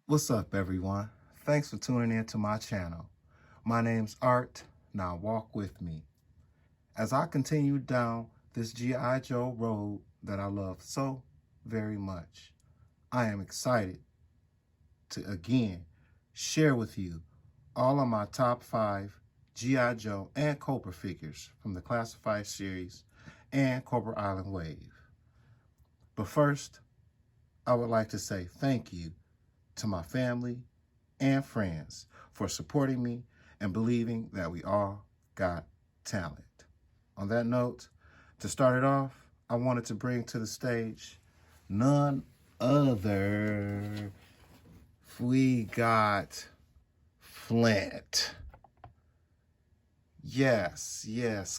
What's up, everyone? Thanks for tuning in to my channel. My name's Art. Now walk with me as I continue down this G.I. Joe road that I love so very much. I am excited to again share with you all of my top 5 G.I. Joe and Cobra figures from the Classified series and Cobra Island Wave. But first, I would like to say thank you to my family and friends for supporting me and believing that we all got talent. On that note, to start it off, I wanted to bring to the stage none other. We got Flint. Yes,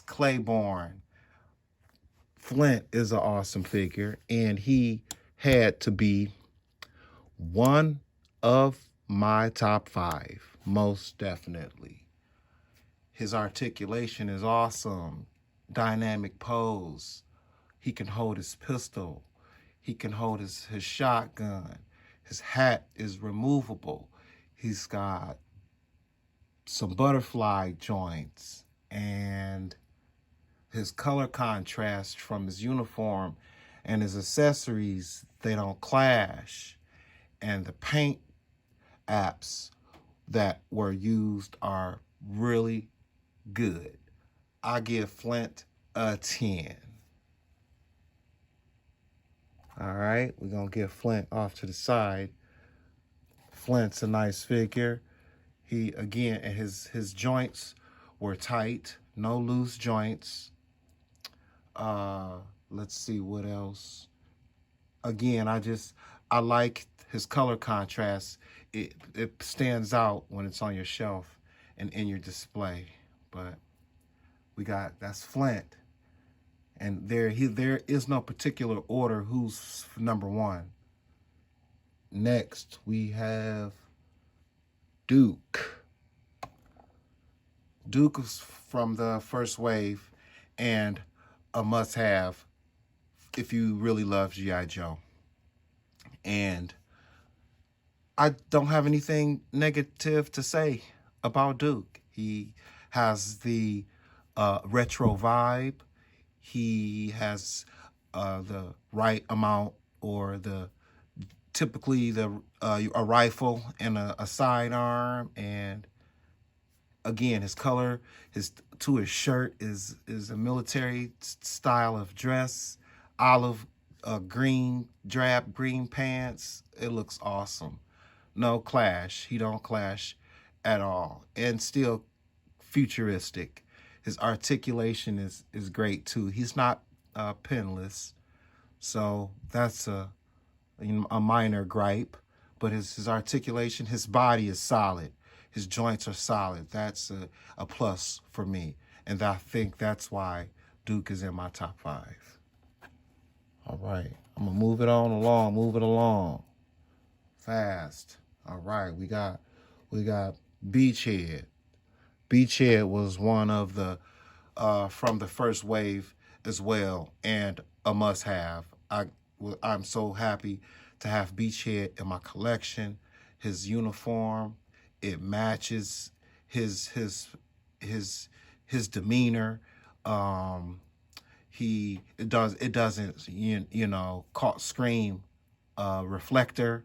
Claiborne. Flint is an awesome figure, and he had to be one of my top 5, most definitely. His articulation is awesome. Dynamic pose. He can hold his pistol. He can hold his shotgun. His hat is removable. He's got some butterfly joints, and his color contrast from his uniform and his accessories, they don't clash. And the paint apps that were used are really good. I give Flint a 10. All right, we're going to get Flint off to the side. Flint's a nice figure. He, again, his joints were tight, no loose joints. Let's see what else. Again, I like his color contrast. It stands out when it's on your shelf and in your display. But that's Flint. And there is no particular order who's number 1. Next, we have Duke. Duke is from the first wave and a must-have if you really love G.I. Joe. And I don't have anything negative to say about Duke. He has the retro vibe. He has the right amount, or typically a rifle and a sidearm. And again, his color, his shirt is a military style of dress, olive green, drab green pants. It looks awesome. No clash. He don't clash at all. And still futuristic. His articulation is great too. He's not penless, so that's a minor gripe. But his articulation, his body is solid. His joints are solid. That's a plus for me. And I think that's why Duke is in my top 5. All right, I'm gonna move it along. Fast. All right, we got Beachhead. Beachhead was one of the from the first wave as well, and a must-have. I'm so happy to have Beachhead in my collection. His uniform, it matches his demeanor. It doesn't scream reflector,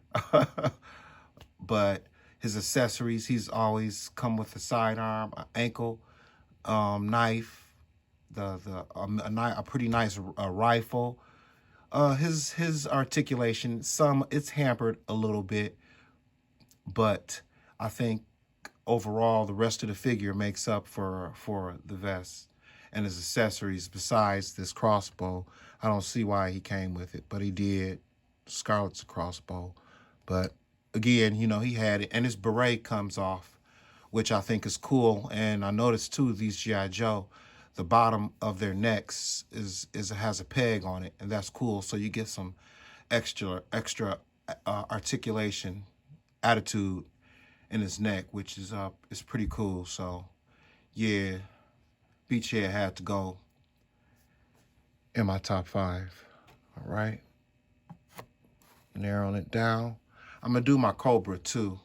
but his accessories, he's always come with a sidearm, an ankle knife, a pretty nice rifle. His articulation, it's hampered a little bit, but I think overall the rest of the figure makes up for the vest and his accessories. Besides this crossbow, I don't see why he came with it, but he did. Scarlett's a crossbow, but again, he had it, and his beret comes off, which I think is cool. And I noticed too, these G.I. Joe, the bottom of their necks has a peg on it, and that's cool. So you get some extra articulation, attitude in his neck, which is pretty cool. So yeah, Beachhead had to go in my top 5. All right, narrowing it down. I'm gonna do my Cobra too,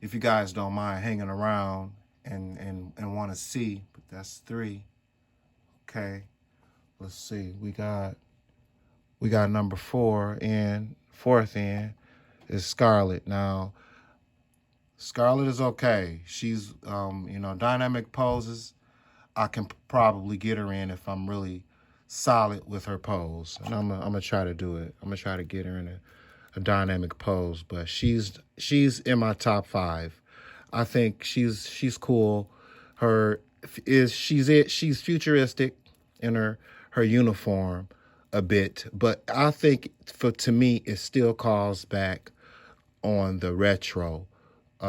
if you guys don't mind hanging around and want to see. But that's 3. Okay, let's see. We got number 4 in. 4th in is Scarlett. Now, Scarlett is okay. She's dynamic poses. I can probably get her in if I'm really solid with her pose, and I'm gonna try to do it. I'm gonna try to get her in a dynamic pose. But she's in my top 5. I think she's cool. She's futuristic in her uniform a bit, but I think to me it still calls back on the retro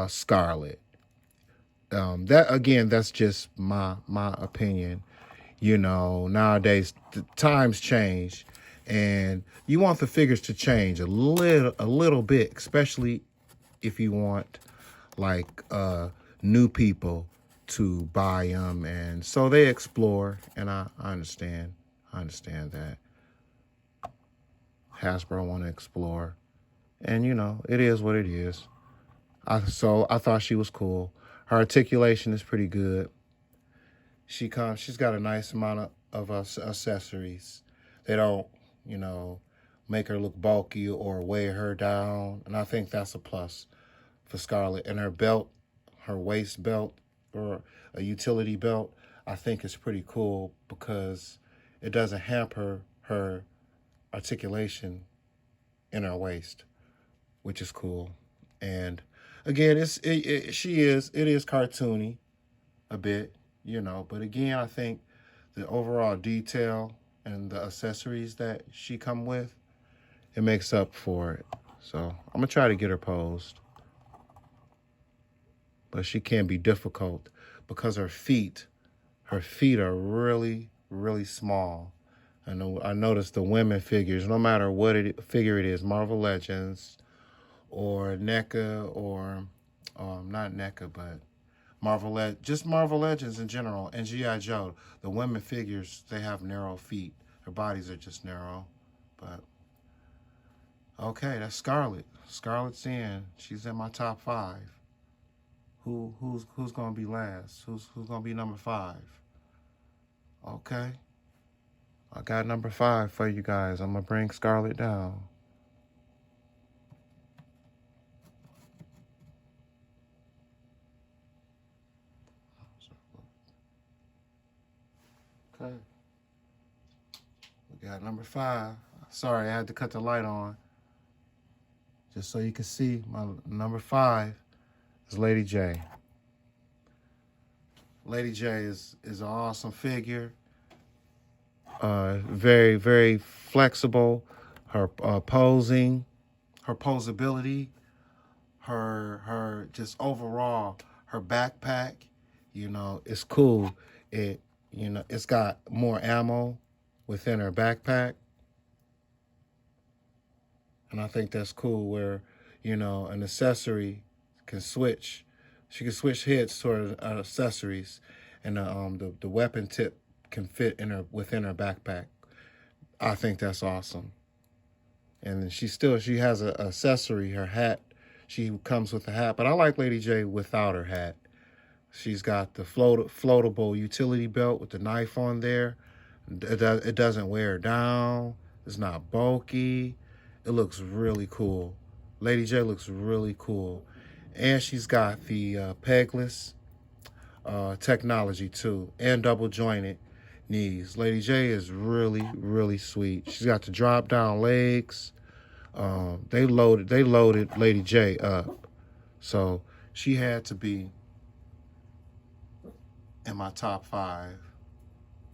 Scarlett. That's just my opinion. Nowadays the times change, and you want the figures to change a little bit, especially if you want like new people to buy them, and so they explore. And I understand that Hasbro want to explore, and it is what it is. I thought she was cool. Her articulation is pretty good. She's got a nice amount of accessories. They don't, make her look bulky or weigh her down. And I think that's a plus for Scarlett. And her belt, her waist belt, or a utility belt, I think is pretty cool because it doesn't hamper her articulation in her waist, which is cool. And again, it is cartoony a bit, but again, I think the overall detail and the accessories that she come with, it makes up for it. So I'm gonna try to get her posed, but she can be difficult because her feet are really, really small. I noticed the women figures, no matter what figure it is, Marvel Legends or NECA or not NECA, but just Marvel Legends in general, and G.I. Joe, the women figures, they have narrow feet. Their bodies are just narrow. But okay, that's Scarlett. Scarlett's in. She's in my top 5. Who's gonna be last? Who's gonna be number 5? Okay. I got number 5 for you guys. I'm gonna bring Scarlett down. Okay. We got number 5. Sorry, I had to cut the light on. Just so you can see, my number 5 is Lady J. Lady J is an awesome figure. Very, very flexible. Her posing, her posability, her just overall, her backpack, it's cool. It's got more ammo within her backpack. And I think that's cool where, an accessory can switch. She can switch hits toward accessories, and the weapon tip can fit within her backpack. I think that's awesome. And she has an accessory, her hat. She comes with a hat, but I like Lady J without her hat. She's got the floatable utility belt with the knife on there. It doesn't wear her down. It's not bulky. It looks really cool. Lady J looks really cool. And she's got the pegless technology too, and double jointed knees. Lady J is really, really sweet. She's got the drop down legs. They loaded Lady J up. So she had to be in my top 5.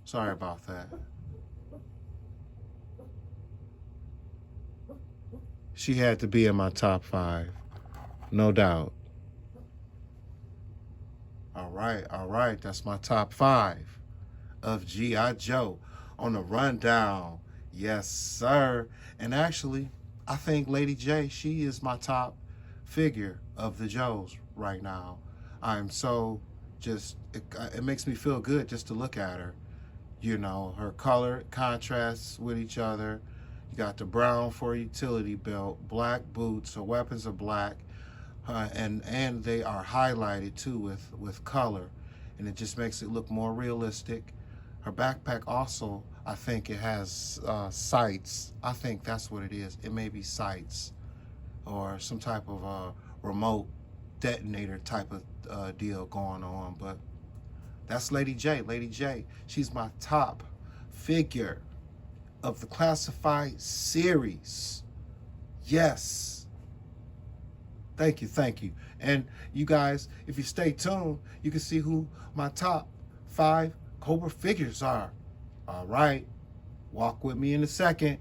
Sorry about that. She had to be in my top 5, no doubt. All right. That's my top 5 of G.I. Joe on the rundown. Yes, sir. And actually, I think Lady J, she is my top figure of the Joes right now. I'm so it makes me feel good just to look at her. Her color contrasts with each other. You Got the brown for a utility belt, black boots. Her weapons are black, and they are highlighted too with color, and it just makes it look more realistic. Her backpack also, I think it has sights. I think that's what it is. It may be sights or some type of remote detonator type of deal going on. But that's Lady J. Lady J. She's my top figure of the classified series. Yes. Thank you, thank you. And you guys, if you stay tuned, you can see who my top 5 Cobra figures are. All right. Walk with me in a second.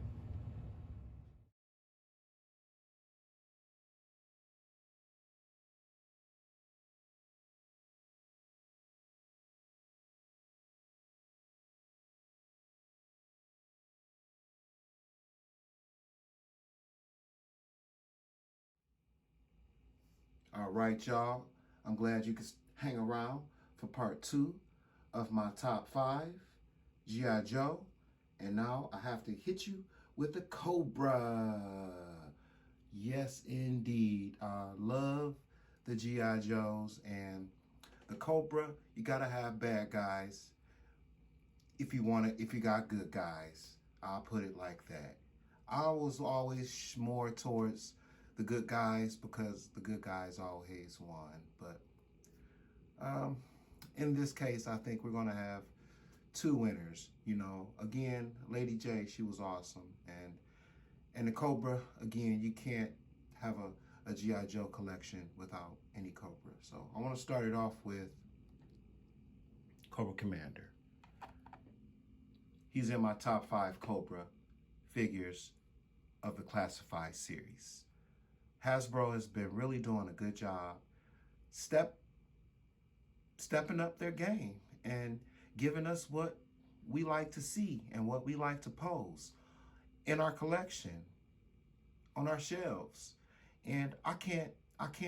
All right, y'all. I'm glad you could hang around for part 2 of my top 5 G.I. Joe. And now I have to hit you with the Cobra. Yes, indeed. I love the G.I. Joes, and the Cobra, you gotta have bad guys if you want it. If you got good guys, I'll put it like that. I was always more towards the good guys because the good guys always won. But um, in this case, I think we're gonna have 2 winners. You know, again, Lady J, she was awesome, and the Cobra, again, you can't have a G.I. Joe collection without any Cobra. So I want to start it off with Cobra Commander. He's in my top 5 Cobra figures of the Classified series. Hasbro has been really doing a good job stepping up their game and giving us what we like to see and what we like to pose in our collection, on our shelves. And I can't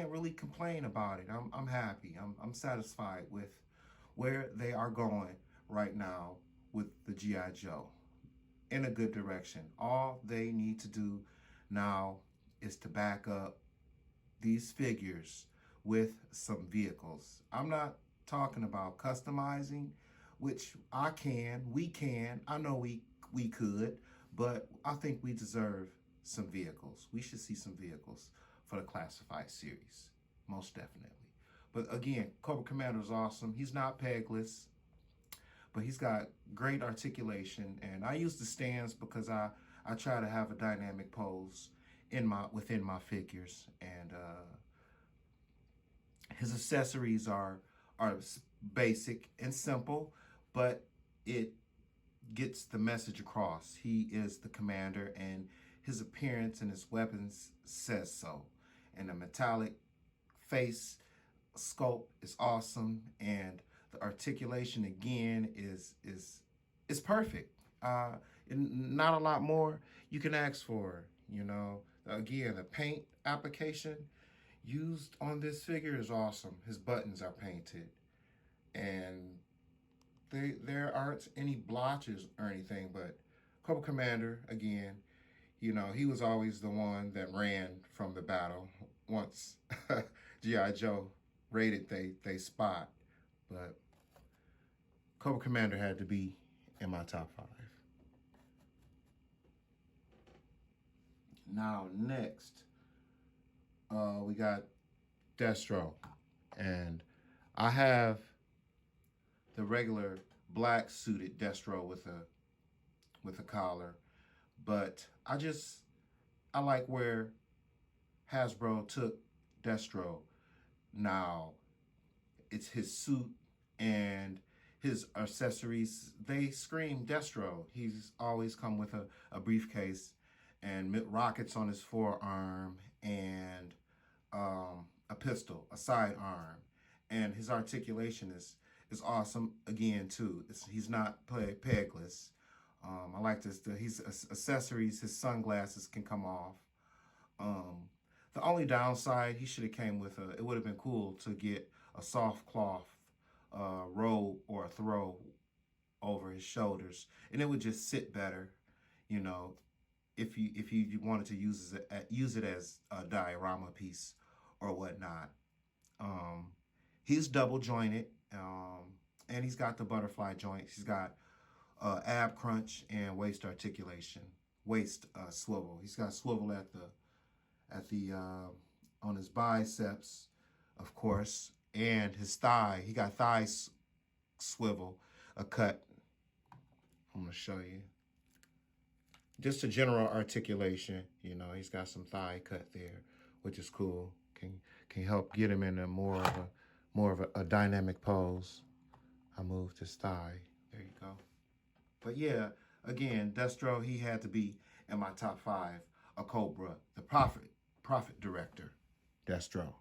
really complain about it. I'm happy. I'm satisfied with where they are going right now with the G.I. Joe, in a good direction. All they need to do now is to back up these figures with some vehicles. I'm not talking about customizing, which we can. I know we could, but I think we deserve some vehicles. We should see some vehicles for the Classified series, most definitely. But again, Cobra Commander is awesome. He's not pegless, but he's got great articulation. And I use the stands because I try to have a dynamic pose within my figures. And his accessories are basic and simple, but it gets the message across. He is the commander, and his appearance and his weapons says so. And the metallic face sculpt is awesome, and the articulation again is perfect. And not a lot more you can ask for. You know, again, the paint application used on this figure is awesome. His buttons are painted, and there aren't any blotches or anything. But Cobra Commander, again, you know, he was always the one that ran from the battle once G.I. Joe raided they spot. But Cobra Commander had to be in my top 5. Now next, we got Deathstroke, and I have the regular black suited Deathstroke with a collar, but I like where Hasbro took Deathstroke. Now it's his suit and his accessories. They scream Deathstroke. He's always come with a briefcase and rockets on his forearm and a pistol, a sidearm, and his articulation is awesome again too. He's not pegless. I like this. His accessories, his sunglasses can come off. The only downside, he should have came with it would have been cool to get a soft cloth robe or a throw over his shoulders, and it would just sit better, you know, if you wanted to use it as a diorama piece or whatnot. He's double jointed, and he's got the butterfly joints. He's got ab crunch and waist articulation, waist swivel. He's got swivel at the on his biceps, of course, and his thigh. He got thigh swivel, a cut. I'm gonna show you. Just a general articulation, you know. He's got some thigh cut there, which is cool. Can help get him in a more of a dynamic pose. I moved his thigh. There you go. But yeah, again, Deathstroke, he had to be in my top 5. A Cobra, the Prophet director, Deathstroke.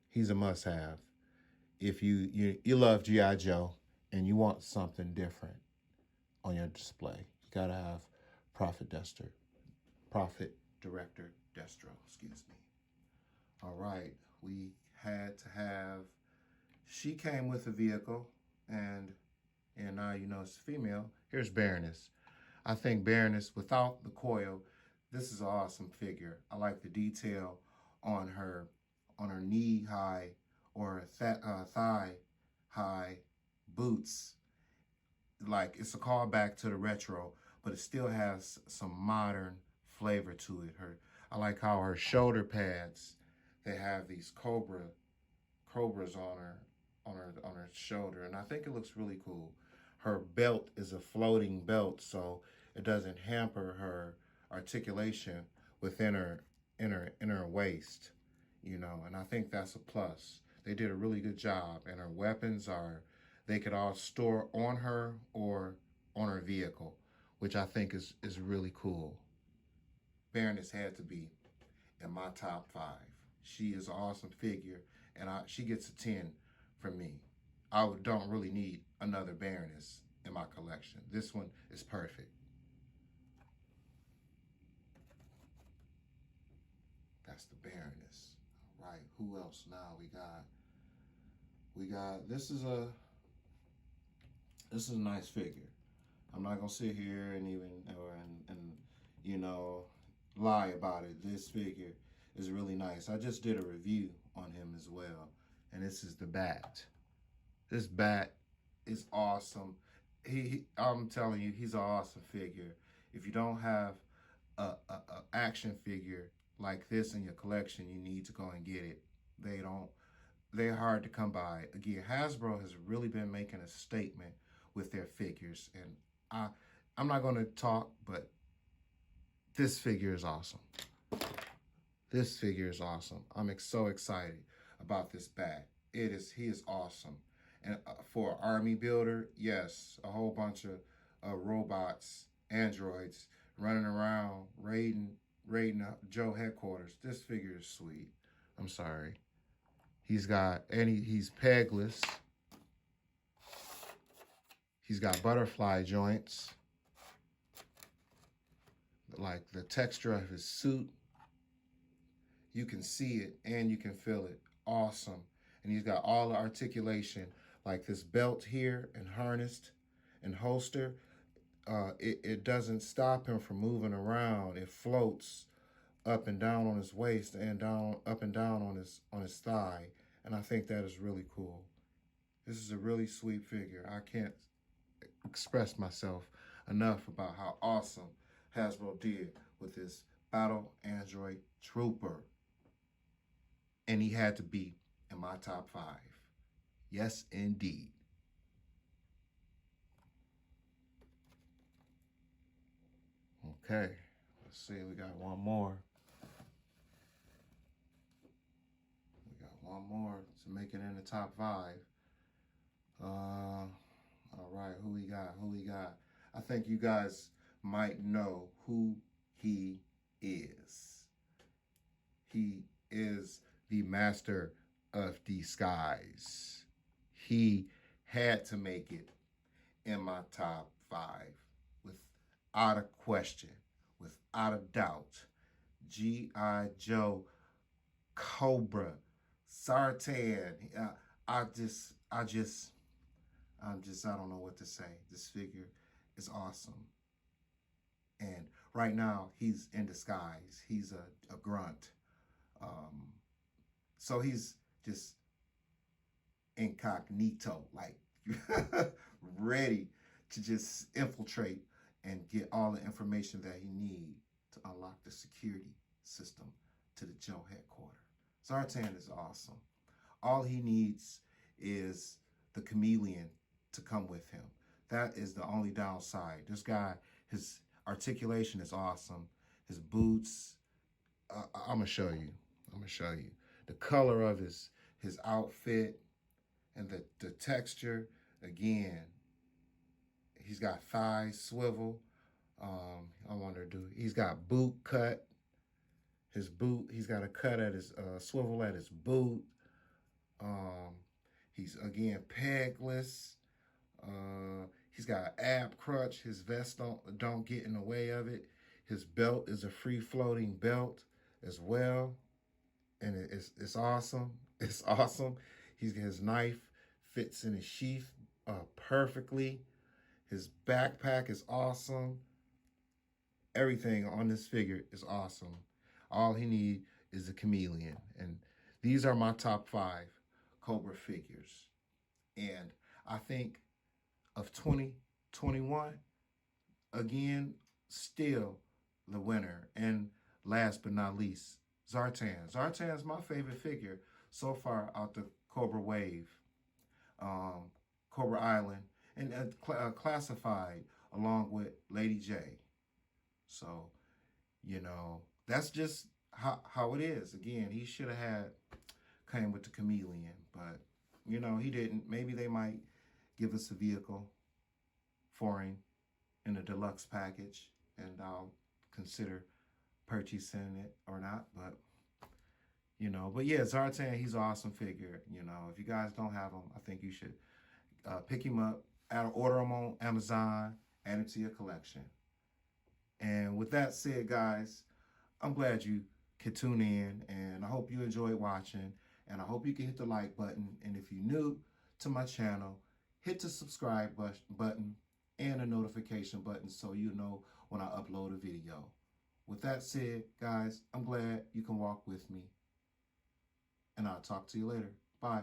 He's a must-have. If you love G.I. Joe and you want something different on your display, you gotta have Prophet director Deathstroke, excuse me. All right, we had to have, she came with a vehicle, and now you know it's female. Here's Baroness. I think Baroness, without the coil, this is an awesome figure. I like the detail on her knee high or thigh high boots. Like, it's a callback to the retro, but it still has some modern flavor to it. I like how her shoulder pads, they have these cobras on her shoulder, and I think it looks really cool. Her belt is a floating belt, so it doesn't hamper her articulation within her inner waist, you know, and I think that's a plus. They did a really good job, and her weapons they could all store on her or on her vehicle, which I think is really cool. Baroness had to be in my top 5. She is an awesome figure, and she gets a 10 from me. I don't really need another Baroness in my collection. This one is perfect. That's the Baroness. All right, who else now we got this is a nice figure. I'm not gonna sit here and you know, lie about it. This figure is really nice. I just did a review on him as well, and this is the Bat. This Bat is awesome. I'm telling you, he's an awesome figure. If you don't have a action figure like this in your collection, you need to go and get it. They're hard to come by. Again, Hasbro has really been making a statement with their figures, and I'm not going to talk, but this figure is awesome. This figure is awesome. I'm so excited about this Bat. He is awesome. And for an army builder, yes, a whole bunch of robots, androids running around raiding Joe headquarters. This figure is sweet. I'm sorry. He's pegless. He's got butterfly joints. Like the texture of his suit, you can see it and you can feel it. Awesome. And he's got all the articulation, like this belt here and harnessed and holster. It doesn't stop him from moving around. It floats up and down on his waist and up and down on his thigh. And I think that is really cool. This is a really sweet figure. I can't express myself enough about how awesome Hasbro did with this Battle Android Trooper. And he had to be in my top 5. Yes, indeed. Okay, let's see, we got one more. We got one more to make it in the top 5. All right, who we got? I think you guys might know who he is. He is the master of disguise. He had to make it in my top 5 without a question, without a doubt. G.I. Joe, Cobra, Zartan. I don't know what to say. This figure is awesome. And right now, he's in disguise. He's a grunt. So he's just incognito, like ready to just infiltrate and get all the information that he needs to unlock the security system to the Joe headquarters. Zartan is awesome. All he needs is the chameleon to come with him. That is the only downside. This guy, his articulation is awesome. His boots, I'm gonna show you. I'm gonna show you the color of his outfit and the texture. Again, he's got thigh swivel. I wonder, he's got boot cut. His boot, he's got a cut at his swivel at his boot. He's again pegless. He's got an ab crutch. His vest don't get in the way of it. His belt is a free floating belt as well, and it's awesome. It's awesome. His knife fits in his sheath perfectly. His backpack is awesome. Everything on this figure is awesome. All he needs is a chameleon, and these are my top 5 Cobra figures. And I think of 2021, again, still the winner. And last but not least, Zartan. Zartan is my favorite figure so far out the Cobra Wave, Cobra Island, and classified along with Lady J. So, you know, that's just how it is. Again, he should have came with the chameleon, but, you know, he didn't. Maybe they might give us a vehicle for him in a deluxe package, and I'll consider purchasing it or not. But, you know, but yeah, Zartan, he's an awesome figure. You know, if you guys don't have him, I think you should pick him up, order him on Amazon, add him to your collection. And with that said, guys, I'm glad you could tune in, and I hope you enjoyed watching, and I hope you can hit the like button. And if you're new to my channel, hit the subscribe button and the notification button so you know when I upload a video. With that said, guys, I'm glad you can walk with me, and I'll talk to you later. Bye.